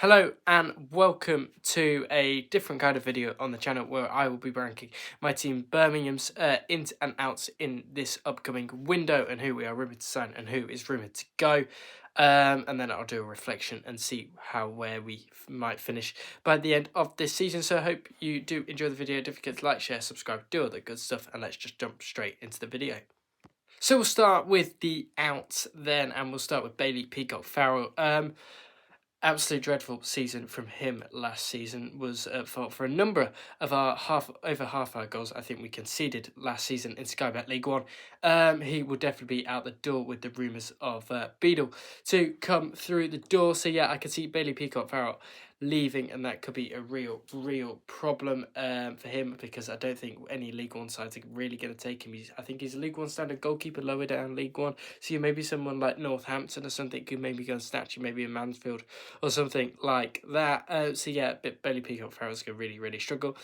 Hello and welcome to a different kind of video on the channel where I will be ranking my team Birmingham's ins and outs in this upcoming window and who we are rumoured to sign and who is rumoured to go. And then I'll do a reflection and see where we might finish by the end of this season. So I hope you do enjoy the video. Don't forget to like, share, subscribe, do all that good stuff, and let's just jump straight into the video. So we'll start with the outs then, and we'll start with Bailey Peacock Farrell. Absolutely dreadful season from him last season. Was at fault for a number of our over half our goals I think we conceded last season in Sky Bet League One. He will definitely be out the door with the rumours of Beadle to come through the door. So yeah, I can see Bailey Peacock Farrell leaving, and that could be a real problem for him, because I don't think any League One sides are really going to take him. I think he's a League One standard goalkeeper lower down League One, so maybe someone like Northampton or something could maybe go and snatch you, maybe in Mansfield or something like that. So yeah, Bailey Peacock Farrell's going to really struggle.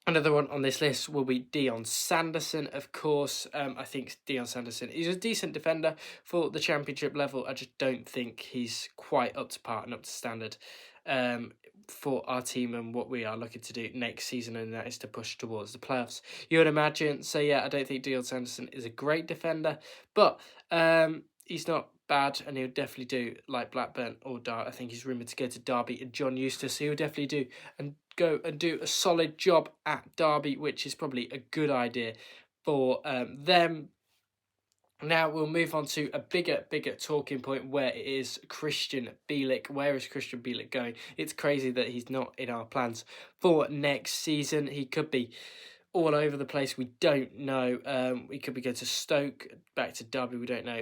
Another one on this list will be Dion Sanderson, of course. I think Dion Sanderson is a decent defender for the Championship level. I just don't think he's quite up to par and up to standard for our team and what we are looking to do next season, and that is to push towards the playoffs, you would imagine. So yeah, I don't think Dion Sanderson is a great defender, but he's not bad, and he'll definitely do like Blackburn or Dart. I think he's rumoured to go to Derby and John Eustace, so he'll definitely go and do a solid job at Derby, which is probably a good idea for them. Now we'll move on to a bigger talking point, where it is Christian Bielik. Where is Christian Bielik going? It's crazy that he's not in our plans for next season. He could be all over the place. We don't know. We could be going to Stoke, back to Derby. We don't know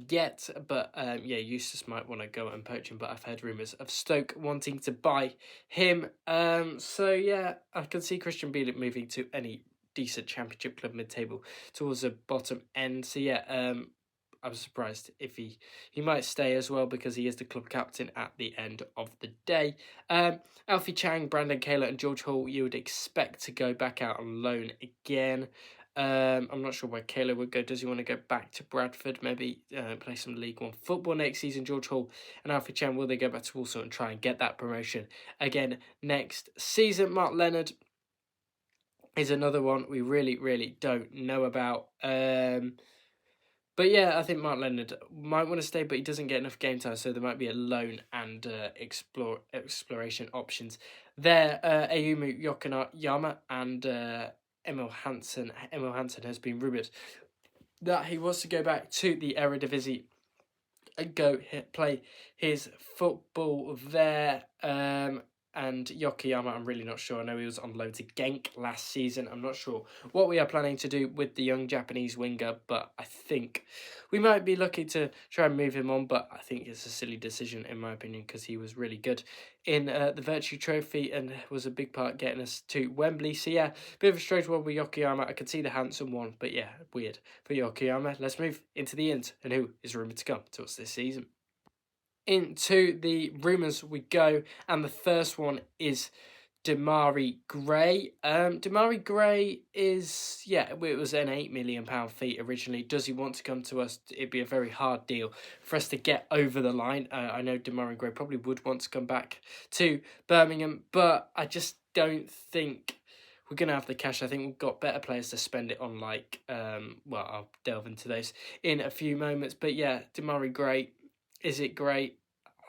yet. But yeah, Eustace might want to go and poach him. But I've heard rumours of Stoke wanting to buy him. So yeah, I can see Christian Bielik moving to any decent Championship club mid-table towards the bottom end. So yeah, I'm surprised if he might stay as well, because he is the club captain at the end of the day. Alfie Chang, Brandon Kayla and George Hall, you would expect to go back out on loan again. I'm not sure where Kayla would go. Does he want to go back to Bradford, maybe play some League One football next season? George Hall and Alfie Chang, will they go back to Walsall and try and get that promotion again next season? Mark Leonard is another one we really don't know about. But yeah, I think Mark Leonard might want to stay, but he doesn't get enough game time, so there might be a loan and exploration options there. Ayumu Yokoyama and Emil Hansen. Emil Hansen has been rumoured that he wants to go back to the Eredivisie and go play his football there. And Yokoyama, I'm really not sure. I know he was on loan to Genk last season. I'm not sure what we are planning to do with the young Japanese winger, but I think we might be looking to try and move him on, but I think it's a silly decision in my opinion, because he was really good in the Virtue Trophy and was a big part getting us to Wembley. So yeah, bit of a strange one with Yokoyama. I can see the handsome one, but yeah, weird for Yokoyama. Let's move into the ins and who is rumoured to come to us this season. Into the rumours we go, and the first one is Demarai Gray. Demarai Gray is, yeah, it was an £8 million fee originally. Does he want to come to us? It'd be a very hard deal for us to get over the line. I know Demarai Gray probably would want to come back to Birmingham, but I just don't think we're going to have the cash. I think we've got better players to spend it on, like, well, I'll delve into those in a few moments. But yeah, Demarai Gray, is it great?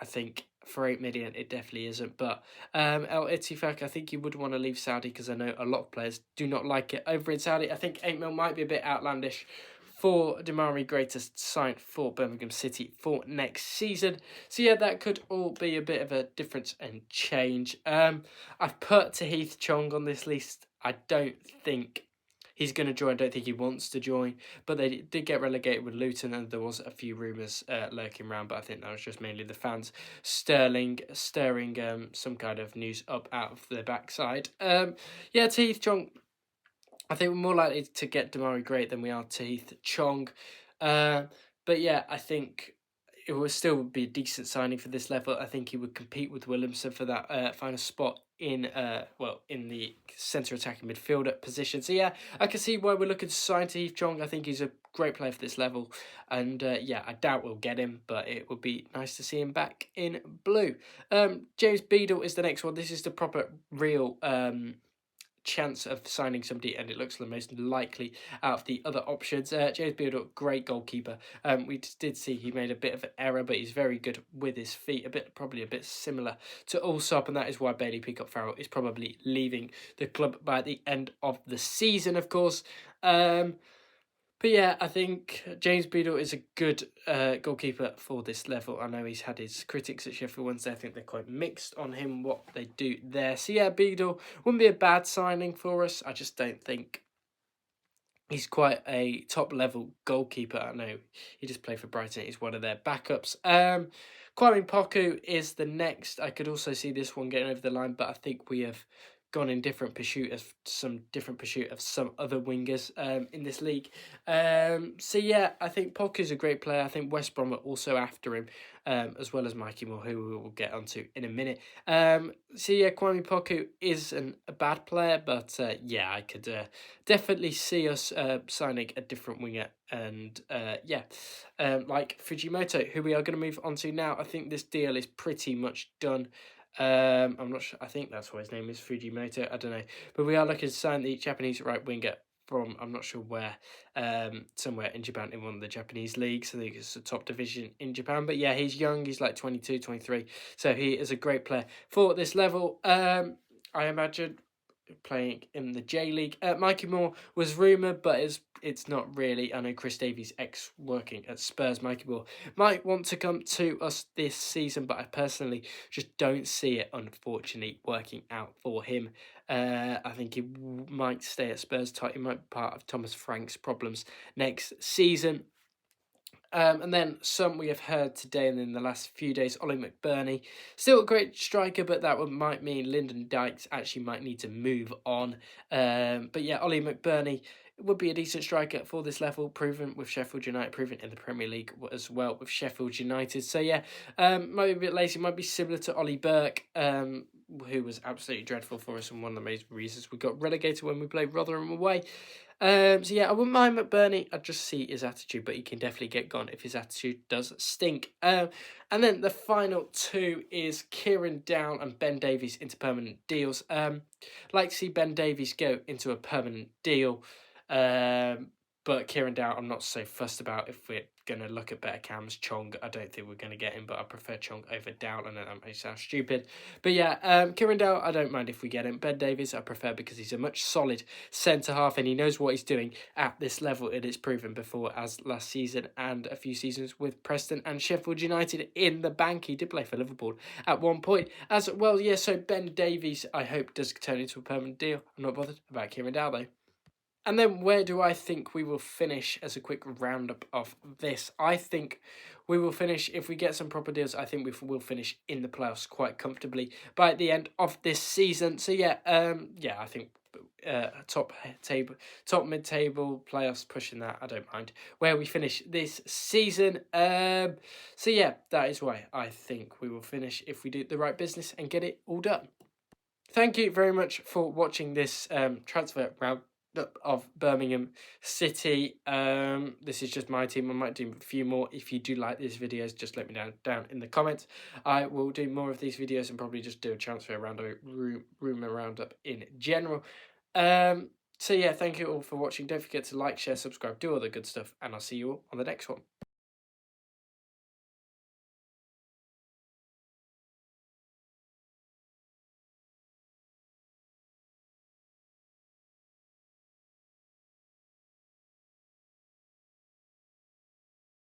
I think for 8 million, it definitely isn't. But El Ittifaq, I think you would want to leave Saudi, because I know a lot of players do not like it over in Saudi. I think 8 mil might be a bit outlandish for Demarai Gray to sign for Birmingham City for next season. So yeah, that could all be a bit of a difference and change. I've put Tahith Chong on this list. I don't think he's going to join. I don't think he wants to join, but they did get relegated with Luton, and there was a few rumours lurking around, but I think that was just mainly the fans stirring some kind of news up out of their backside. Yeah, Tahith Chong, I think we're more likely to get Demarai Gray than we are Tahith Chong. But yeah, I think it will still be a decent signing for this level. I think he would compete with Williamson for that final spot in in the centre attacking midfielder position. So yeah, I can see why we're looking to sign Tahith Chong. I think he's a great player for this level, and yeah, I doubt we'll get him, but it would be nice to see him back in blue. James Beadle is the next one. This is the proper real chance of signing somebody, and it looks the most likely out of the other options. James Beadle, great goalkeeper. We did see he made a bit of an error, but he's very good with his feet. Probably a bit similar to Allsop, and that is why Bailey Peacock-Farrell is probably leaving the club by the end of the season, of course. But yeah, I think James Beadle is a good goalkeeper for this level. I know he's had his critics at Sheffield Wednesday. I think they're quite mixed on him, what they do there. So yeah, Beadle wouldn't be a bad signing for us. I just don't think he's quite a top-level goalkeeper. I know he just played for Brighton. He's one of their backups. Kwame Poku is the next. I could also see this one getting over the line, but I think we have gone in different pursuit of some other wingers in this league. So yeah, I think Poku's a great player. I think West Brom are also after him, as well as Mikey Moore, who we will get onto in a minute. So yeah, Kwame Poku isn't a bad player, but yeah, I could definitely see us signing a different winger, and like Fujimoto, who we are going to move on to now. I think this deal is pretty much done. I'm not sure. I think that's what his name is, Fujimoto. I don't know, but we are looking to sign the Japanese right winger from, I'm not sure where, somewhere in Japan in one of the Japanese leagues. I think it's the top division in Japan. But yeah, he's young. He's like 22, 23. So he is a great player for this level. I imagine playing in the J League. Mikey Moore was rumoured, but it's not really. I know Chris Davies, working at Spurs. Mikey Moore might want to come to us this season, but I personally just don't see it, unfortunately, working out for him. I think he might stay at Spurs. He might be part of Thomas Frank's problems next season. And then some we have heard today and in the last few days, Ollie McBurney, still a great striker, but that might mean Lyndon Dykes actually might need to move on. But yeah, Ollie McBurney would be a decent striker for this level, proven with Sheffield United, proven in the Premier League as well with Sheffield United. So yeah, might be a bit lazy, might be similar to Ollie Burke, who was absolutely dreadful for us and one of the main reasons we got relegated when we played Rotherham away. So yeah, I wouldn't mind McBurney. I just see his attitude, but he can definitely get gone if his attitude does stink. And then the final two is Kieran Down and Ben Davies into permanent deals. Like to see Ben Davies go into a permanent deal. But Kieran Down, I'm not so fussed about. If we're going to look at better cams, Chong, I don't think we're going to get him, but I prefer Chong over Down. I know that may sound stupid. But yeah, Kieran Down, I don't mind if we get him. Ben Davies, I prefer because he's a much solid centre-half and he knows what he's doing at this level. It is proven before, as last season and a few seasons with Preston and Sheffield United in the bank. He did play for Liverpool at one point as well. Yeah, so Ben Davies, I hope, does turn into a permanent deal. I'm not bothered about Kieran Down, though. And then where do I think we will finish as a quick roundup of this? I think we will finish, if we get some proper deals, I think we will finish in the playoffs quite comfortably by the end of this season. So yeah, I think top mid-table playoffs, pushing that, I don't mind where we finish this season. So yeah, that is why I think we will finish if we do the right business and get it all done. Thank you very much for watching this transfer round of Birmingham City. This is just my team. I might do a few more. If you do like these videos, just let me down in the comments. I will do more of these videos and probably just do a transfer roundup, rumour roundup in general. So yeah, thank you all for watching. Don't forget to like, share, subscribe, do all the good stuff, and I'll see you all on the next one.